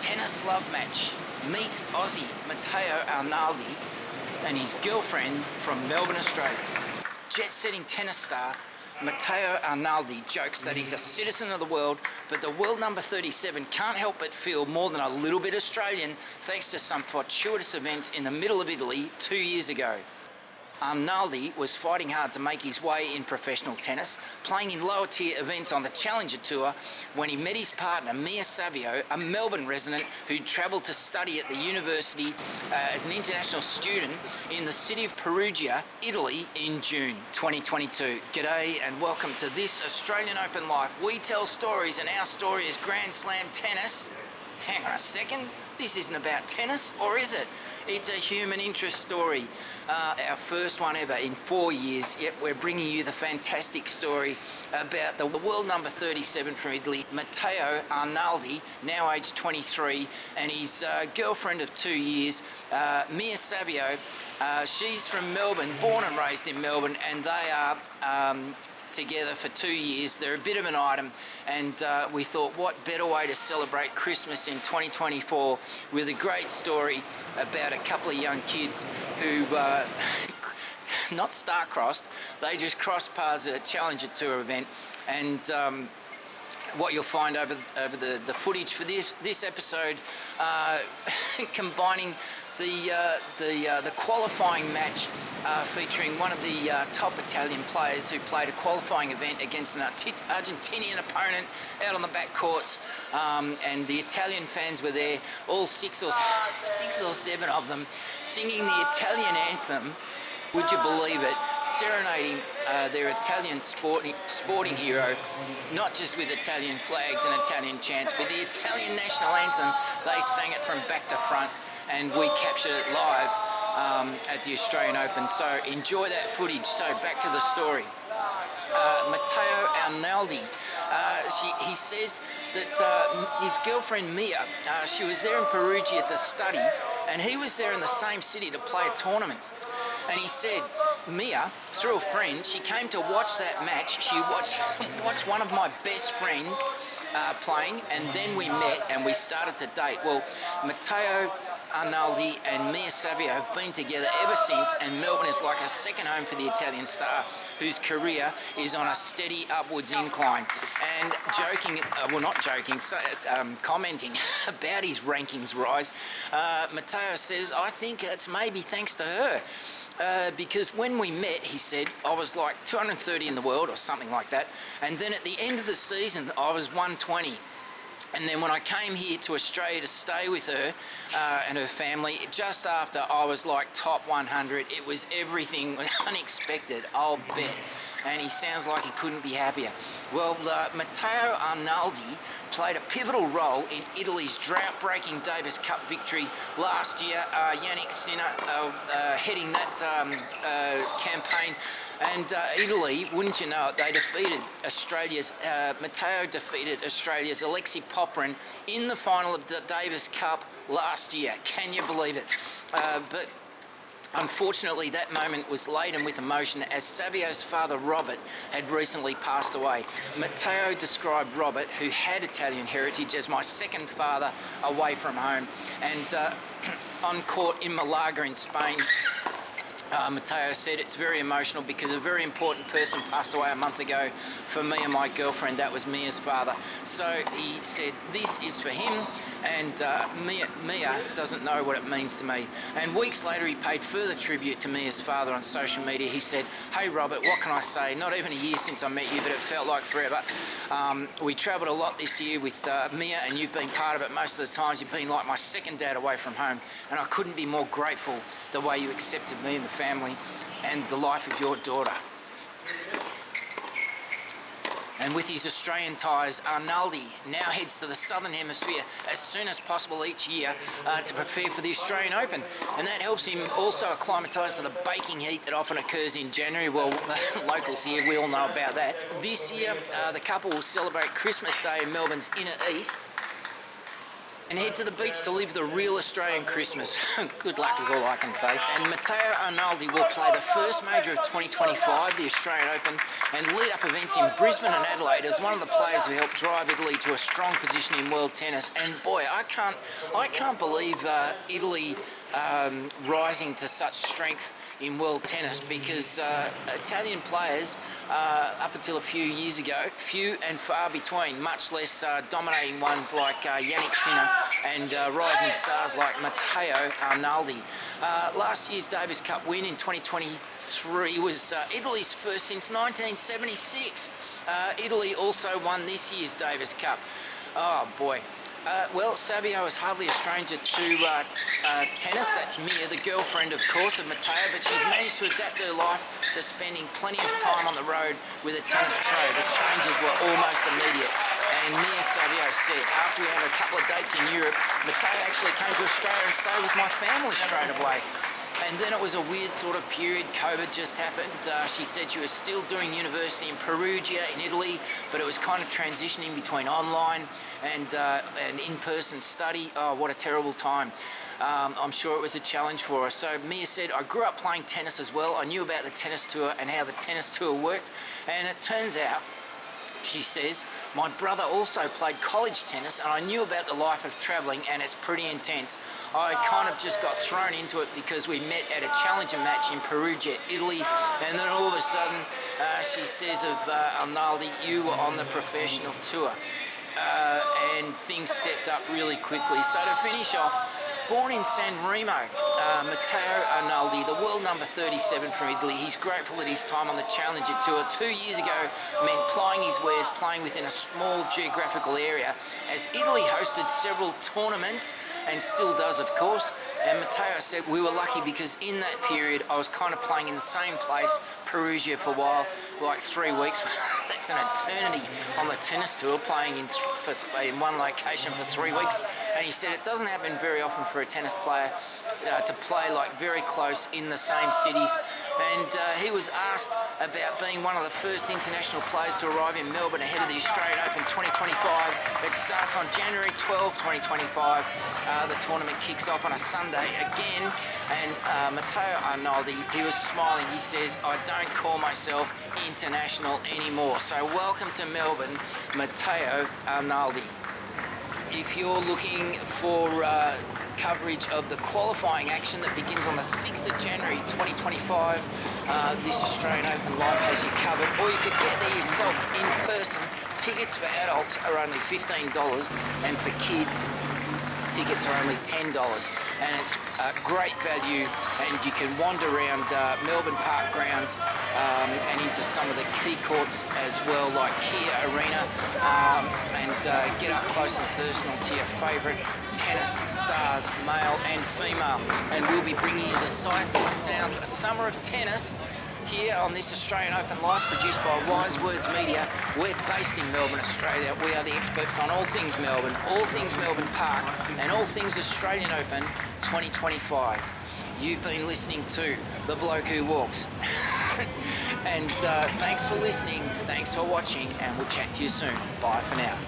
tennis love match. Meet Aussie Matteo Arnaldi and his girlfriend from Melbourne, Australia. Jet-setting tennis star Matteo Arnaldi jokes that he's a citizen of the world, but the world number 37 can't help but feel more than a little bit Australian thanks to some fortuitous events in the middle of Italy 2 years ago. Arnaldi was fighting hard to make his way in professional tennis, playing in lower tier events on the Challenger Tour when he met his partner Mia Savio, a Melbourne resident who travelled to study at the university as an international student in the city of Perugia, Italy in June 2022. G'day and welcome to this Australian Open Life. We tell stories and our story is Grand Slam tennis. Hang on a second, this isn't about tennis, or is it? It's a human interest story. Our first one ever in 4 years. Yep, we're bringing you the fantastic story about the world number 37 from Italy, Matteo Arnaldi, now aged 23, and his girlfriend of 2 years, Mia Savio. She's from Melbourne, born and raised in Melbourne, and they are together for 2 years. They're a bit of an item, and we thought what better way to celebrate Christmas in 2024 with a great story about a couple of young kids who not star-crossed, they just crossed paths at a Challenger Tour event. And what you'll find over the footage for this episode, combining the qualifying match featuring one of the top Italian players who played a qualifying event against an Argentinian opponent out on the back courts, and the Italian fans were there, all six or seven of them, singing the Italian anthem. Would you believe it? Serenading their Italian sporting hero, not just with Italian flags and Italian chants, but the Italian national anthem. They sang it from back to front, and we captured it live at the Australian Open. So enjoy that footage. So back to the story. Matteo Arnaldi, he says that his girlfriend Mia, she was there in Perugia to study, and he was there in the same city to play a tournament. And he said, Mia, through a friend, she came to watch that match. She watched one of my best friends playing, and then we met and we started to date. Well, Matteo Arnaldi and Mia Savio have been together ever since, and Melbourne is like a second home for the Italian star, whose career is on a steady upwards incline. And commenting about his rankings rise, Matteo says, I think it's maybe thanks to her. Because when we met, he said, I was like 230 in the world or something like that, and then at the end of the season I was 120. And then when I came here to Australia to stay with her and her family, just after I was like top 100, it was everything unexpected, I'll bet. And he sounds like he couldn't be happier. Well, Matteo Arnaldi played a pivotal role in Italy's drought-breaking Davis Cup victory last year. Yannick Sinner heading that campaign. And Italy, wouldn't you know it, they defeated Matteo defeated Australia's Alexei Popyrin in the final of the Davis Cup last year. Can you believe it? But unfortunately, that moment was laden with emotion as Savio's father, Robert, had recently passed away. Matteo described Robert, who had Italian heritage, as my second father away from home. And on court in Malaga in Spain, Matteo said it's very emotional because a very important person passed away a month ago for me and my girlfriend. That was Mia's father. So he said this is for him, and Mia doesn't know what it means to me. And weeks later he paid further tribute to Mia's father on social media. He said, hey Robert, what can I say? Not even a year since I met you, but it felt like forever. We travelled a lot this year with Mia, and you've been part of it most of the times. You've been like my second dad away from home, and I couldn't be more grateful the way you accepted me and the family and the life of your daughter. And with his Australian ties, Arnaldi now heads to the Southern Hemisphere as soon as possible each year to prepare for the Australian Open. And that helps him also acclimatise to the baking heat that often occurs in January. Well, locals here, we all know about that. This year, the couple will celebrate Christmas Day in Melbourne's inner east. and head to the beach to live the real Australian Christmas. Good luck is all I can say. And Matteo Arnaldi will play the first major of 2025, the Australian Open, and lead up events in Brisbane and Adelaide as one of the players who helped drive Italy to a strong position in world tennis. And boy, I can't believe Italy rising to such strength in world tennis, because Italian players up until a few years ago, few and far between, much less dominating ones like Yannick Sinner and rising stars like Matteo Arnaldi. Last year's Davis Cup win in 2023 was Italy's first since 1976. Italy also won this year's Davis Cup. Oh boy. Well, Savio is hardly a stranger to tennis. That's Mia, the girlfriend, of course, of Matteo, but she's managed to adapt her life to spending plenty of time on the road with a tennis pro. The changes were almost immediate. And Mia Savio said, after we had a couple of dates in Europe, Matteo actually came to Australia and stayed with my family straight away. And then it was a weird sort of period. COVID just happened. She said she was still doing university in Perugia in Italy, but it was kind of transitioning between online and in-person study. Oh, what a terrible time. I'm sure it was a challenge for her. So Mia said, I grew up playing tennis as well. I knew about the tennis tour and how the tennis tour worked. And it turns out, she says, my brother also played college tennis, and I knew about the life of travelling, and it's pretty intense. I kind of just got thrown into it because we met at a challenger match in Perugia, Italy, and then all of a sudden, she says of Arnaldi, you were on the professional tour. And things stepped up really quickly. So to finish off, born in San Remo, Matteo Arnaldi, the world number 37 from Italy. He's grateful that his time on the Challenger Tour 2 years ago meant plying his wares, playing within a small geographical area, as Italy hosted several tournaments, and still does, of course. And Matteo said, we were lucky because in that period I was kind of playing in the same place, Perugia, for a while, like 3 weeks. That's an eternity on the tennis tour, playing in one location for 3 weeks. And he said it doesn't happen very often for a tennis player to play like very close in the same cities. And he was asked about being one of the first international players to arrive in Melbourne ahead of the Australian Open 2025. It starts on January 12, 2025. The tournament kicks off on a Sunday again. And Matteo Arnaldi, he was smiling. He says, I don't call myself international anymore. So welcome to Melbourne, Matteo Arnaldi. If you're looking for coverage of the qualifying action that begins on the 6th of January 2025, this Australian Open Live has you covered, or you could get there yourself in person. Tickets for adults are only $15, and for kids tickets are only $10, and it's a great value, and you can wander around Melbourne Park grounds and into some of the key courts as well, like Kia Arena, and get up close and personal to your favourite tennis stars, male and female. And we'll be bringing you the sights and sounds, Summer of Tennis, here on this Australian Open Live, produced by Wise Words Media. We're based in Melbourne, Australia. We are the experts on all things Melbourne, all things Melbourne Park, and all things Australian Open 2025. You've been listening to The Bloke Who Walks. And thanks for listening, thanks for watching, and we'll chat to you soon. Bye for now.